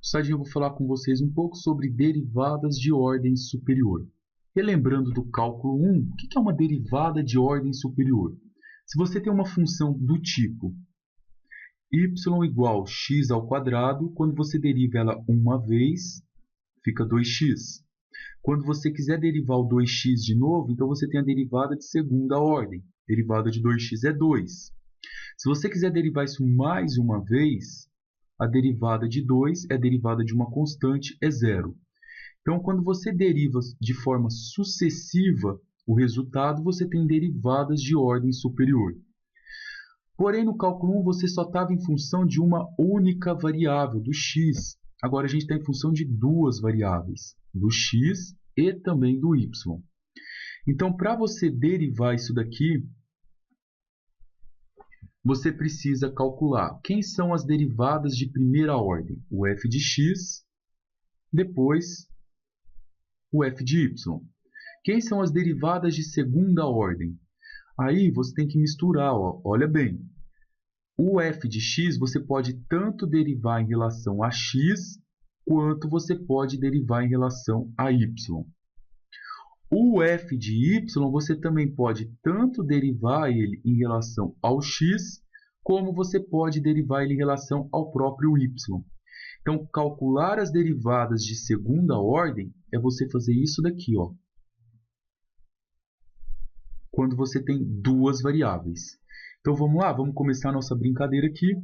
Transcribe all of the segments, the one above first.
Sardinha, eu vou falar com vocês um pouco sobre derivadas de ordem superior. Relembrando do cálculo 1, o que é uma derivada de ordem superior? Se você tem uma função do tipo y igual x ao quadrado, quando você deriva ela uma vez, fica 2x. Quando você quiser derivar o 2x de novo, então você tem a derivada de segunda ordem. Derivada de 2x é 2. Se você quiser derivar isso mais uma vez, a derivada de 2 é a derivada de uma constante, é zero. Então, quando você deriva de forma sucessiva o resultado, você tem derivadas de ordem superior. Porém, no cálculo 1, você só estava em função de uma única variável, do x. Agora, a gente está em função de duas variáveis, do x e também do y. Então, para você derivar isso daqui, você precisa calcular quem são as derivadas de primeira ordem. O f de x, depois o f de y. Quem são as derivadas de segunda ordem? Aí você tem que misturar, ó. Olha bem. O f de x você pode tanto derivar em relação a x, quanto você pode derivar em relação a y. O f de y você também pode tanto derivar ele em relação ao x, como você pode derivar ele em relação ao próprio y. Então, calcular as derivadas de segunda ordem é você fazer isso daqui, ó. Quando você tem duas variáveis. Então, vamos lá, vamos começar a nossa brincadeira aqui.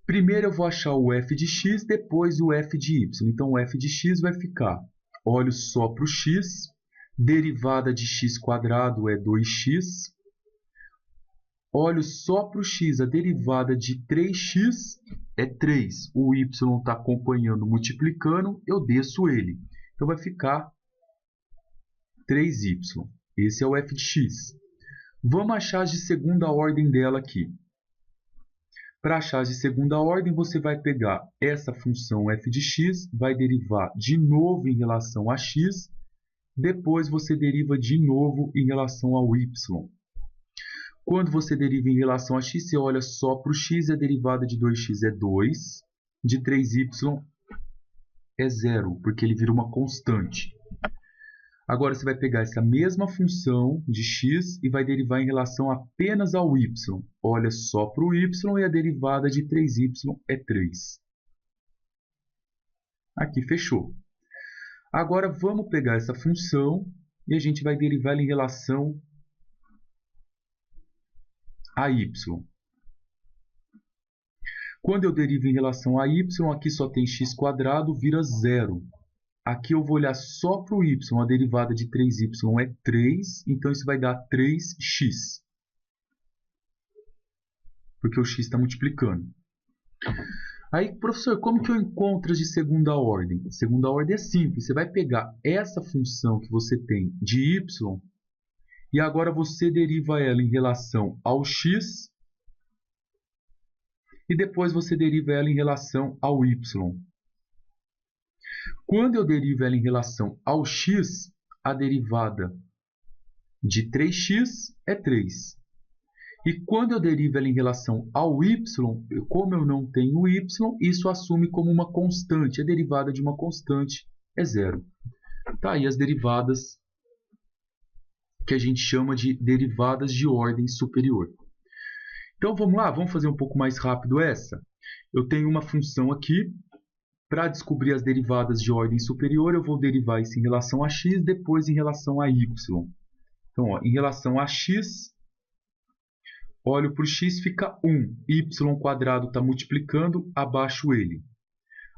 Primeiro eu vou achar o f de x, depois o f de y. Então, o f de x vai ficar, olho só para o x, derivada de x quadrado é 2x. Olho só para o x, a derivada de 3x é 3. O y está acompanhando, multiplicando, eu desço ele. Então, vai ficar 3y. Esse é o f de x. Vamos achar as de segunda ordem dela aqui. Para achar as de segunda ordem, você vai pegar essa função f de x, vai derivar de novo em relação a x, depois você deriva de novo em relação ao y. Quando você deriva em relação a x, você olha só para o x, a derivada de 2x é 2, de 3y é 0, porque ele vira uma constante. Agora você vai pegar essa mesma função de x e vai derivar em relação apenas ao y. Olha só para o y e a derivada de 3y é 3. Aqui fechou. Agora vamos pegar essa função e a gente vai derivar ela em relação a y. Quando eu derivo em relação a y, aqui só tem x quadrado, vira 0. Aqui eu vou olhar só para o y, a derivada de 3y é 3, então isso vai dar 3x. Porque o x está multiplicando. Aí, professor, como que eu encontro as de segunda ordem? Segunda ordem é simples, você vai pegar essa função que você tem de y, e agora você deriva ela em relação ao x, e depois você deriva ela em relação ao y. Quando eu derivo ela em relação ao x, a derivada de 3x é 3. E quando eu derivo ela em relação ao y, como eu não tenho y, isso assume como uma constante. A derivada de uma constante é 0. Tá aí as derivadas que a gente chama de derivadas de ordem superior. Então vamos lá, vamos fazer um pouco mais rápido essa. Eu tenho uma função aqui. Para descobrir as derivadas de ordem superior, eu vou derivar isso em relação a x, depois em relação a y. Então, ó, em relação a x, olho para o x, fica 1. Y² está multiplicando, abaixo ele.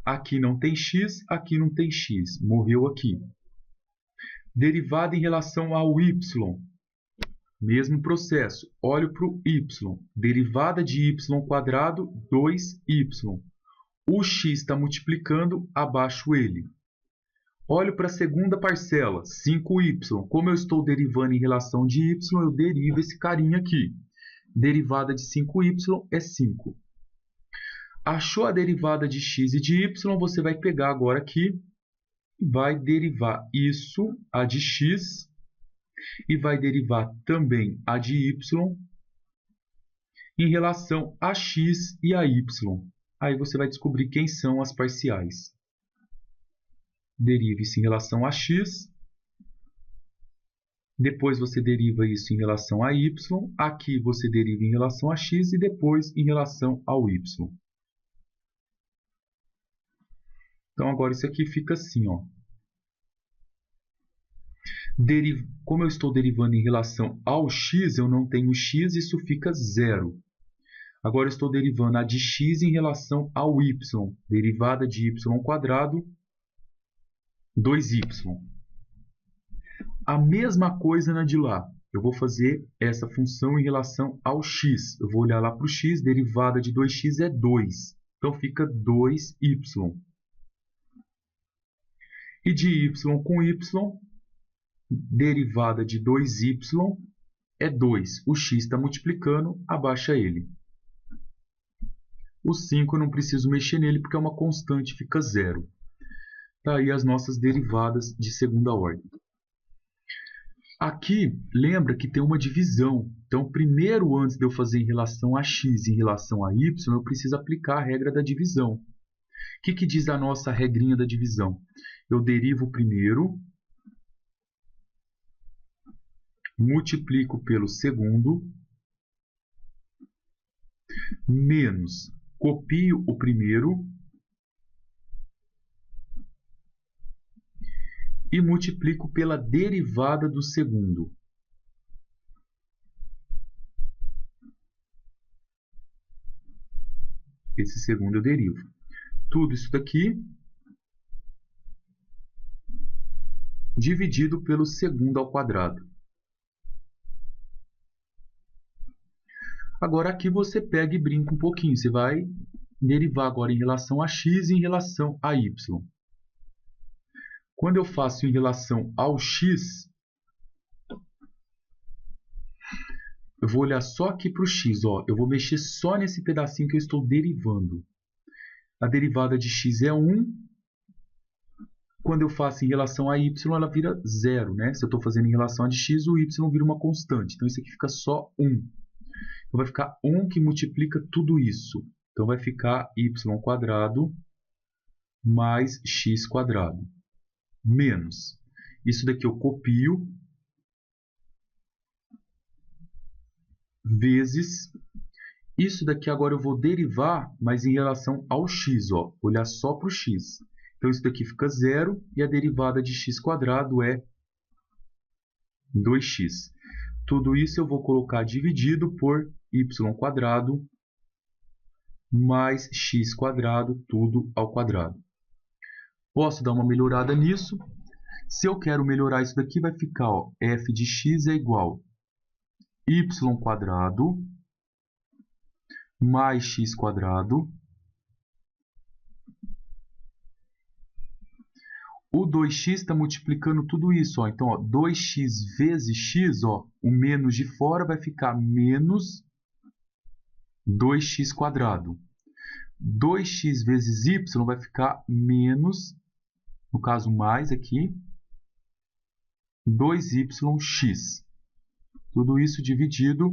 Aqui não tem x, aqui não tem x. Morreu aqui. Derivada em relação ao y. Mesmo processo. Olho para o y. Derivada de y², 2y. O x está multiplicando, abaixo ele. Olho para a segunda parcela, 5y. Como eu estou derivando em relação de y, eu derivo esse carinha aqui. Derivada de 5y é 5. Achou a derivada de x e de y, você vai pegar agora aqui, vai derivar isso, a de x, e vai derivar também a de y, em relação a x e a y. Aí você vai descobrir quem são as parciais. Deriva isso em relação a x. Depois você deriva isso em relação a y. Aqui você deriva em relação a x e depois em relação ao y. Então agora isso aqui fica assim, ó. Como eu estou derivando em relação ao x, eu não tenho x, isso fica zero. Agora eu estou derivando a de x em relação ao y. Derivada de y², 2y. A mesma coisa na de lá. Eu vou fazer essa função em relação ao x. Eu vou olhar lá para o x, derivada de 2x é 2. Então fica 2y. E de y com y, derivada de 2y é 2. O x está multiplicando, abaixa ele. O 5 eu não preciso mexer nele porque é uma constante, fica zero. Tá aí as nossas derivadas de segunda ordem. Aqui, lembra que tem uma divisão. Então, primeiro, antes de eu fazer em relação a x e em relação a y, eu preciso aplicar a regra da divisão. O que diz a nossa regrinha da divisão? Eu derivo o primeiro, multiplico pelo segundo, menos copio o primeiro e multiplico pela derivada do segundo. Esse segundo eu derivo. Tudo isso daqui dividido pelo segundo ao quadrado. Agora aqui você pega e brinca um pouquinho. Você vai derivar agora em relação a x e em relação a y. Quando eu faço em relação ao x, eu vou olhar só aqui para o x. Ó. Eu vou mexer só nesse pedacinho que eu estou derivando. A derivada de x é 1. Quando eu faço em relação a y, ela vira 0. Né? Se eu estou fazendo em relação a de x, o y vira uma constante. Então, isso aqui fica só 1. Então, vai ficar 1 que multiplica tudo isso. Então, vai ficar y² mais x². Menos. Isso daqui eu copio. Vezes. Isso daqui agora eu vou derivar, mas em relação ao x. Ó. Olhar só para o x. Então, isso daqui fica 0 e a derivada de x² é 2x. Tudo isso eu vou colocar dividido por y² mais x², tudo ao quadrado. Posso dar uma melhorada nisso. Se eu quero melhorar isso daqui, vai ficar ó, f de x é igual a y² mais x². O 2x está multiplicando tudo isso. Ó. Então, ó, 2x vezes x, ó, o menos de fora vai ficar menos 2x². 2x vezes y vai ficar menos, no caso mais aqui, 2yx. Tudo isso dividido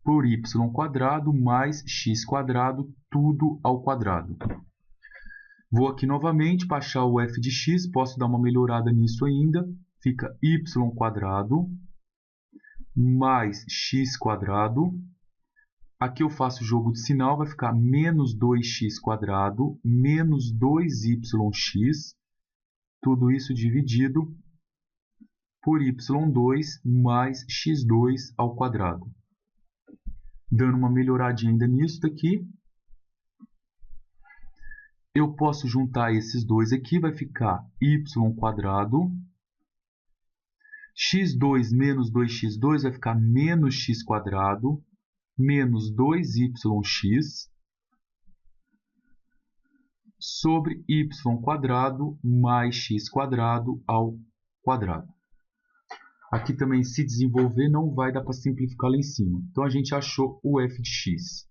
por y² mais x², tudo ao quadrado. Vou aqui novamente para achar o f de x, posso dar uma melhorada nisso ainda. Fica y² mais x². Aqui eu faço jogo de sinal, vai ficar menos 2x² menos 2yx. Tudo isso dividido por y2 mais x2 ao quadrado. Dando uma melhoradinha ainda nisso daqui. Eu posso juntar esses dois aqui, vai ficar y². x2 menos 2x2 vai ficar menos x² menos 2yx sobre y² mais x² ao quadrado. Aqui também, se desenvolver, não vai dar para simplificar lá em cima. Então, a gente achou o f de x.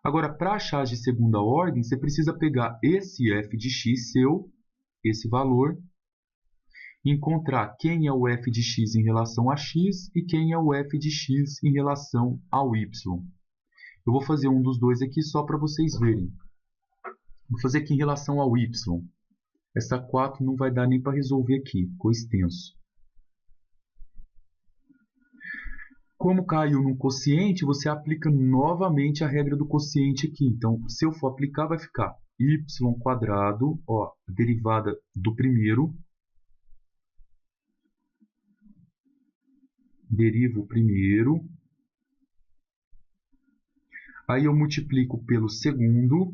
Agora, para achar as de segunda ordem, você precisa pegar esse f de x seu, esse valor, encontrar quem é o f de x em relação a x e quem é o f de x em relação ao y. Eu vou fazer um dos dois aqui só para vocês verem. Vou fazer aqui em relação ao y. Essa 4 não vai dar nem para resolver aqui, ficou extenso. Como caiu no quociente, você aplica novamente a regra do quociente aqui. Então, se eu for aplicar, vai ficar y², ó, a derivada do primeiro, derivo o primeiro, aí eu multiplico pelo segundo,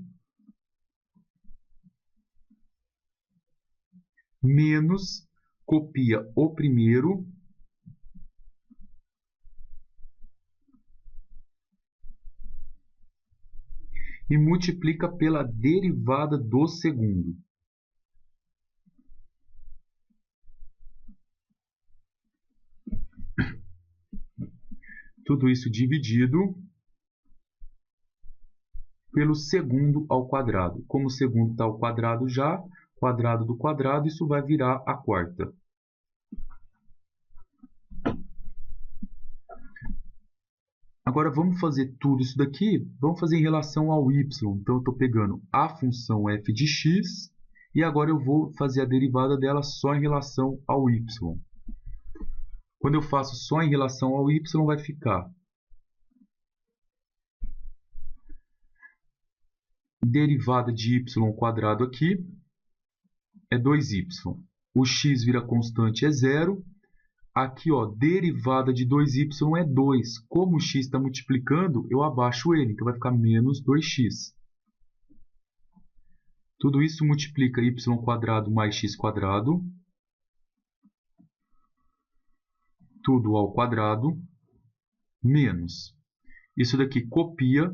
menos, copia o primeiro, e multiplica pela derivada do segundo. Tudo isso dividido pelo segundo ao quadrado. Como o segundo está ao quadrado já, quadrado do quadrado, isso vai virar a quarta. Agora vamos fazer tudo isso daqui, vamos fazer em relação ao y. Então eu estou pegando a função f de x e agora eu vou fazer a derivada dela só em relação ao y. Quando eu faço só em relação ao y, vai ficar derivada de y² aqui é 2y. O x vira constante, é 0. Aqui, ó, derivada de 2y é 2. Como o x está multiplicando, eu abaixo ele. Então, vai ficar menos 2x. Tudo isso multiplica y² mais x². Tudo ao quadrado. Menos. Isso daqui copia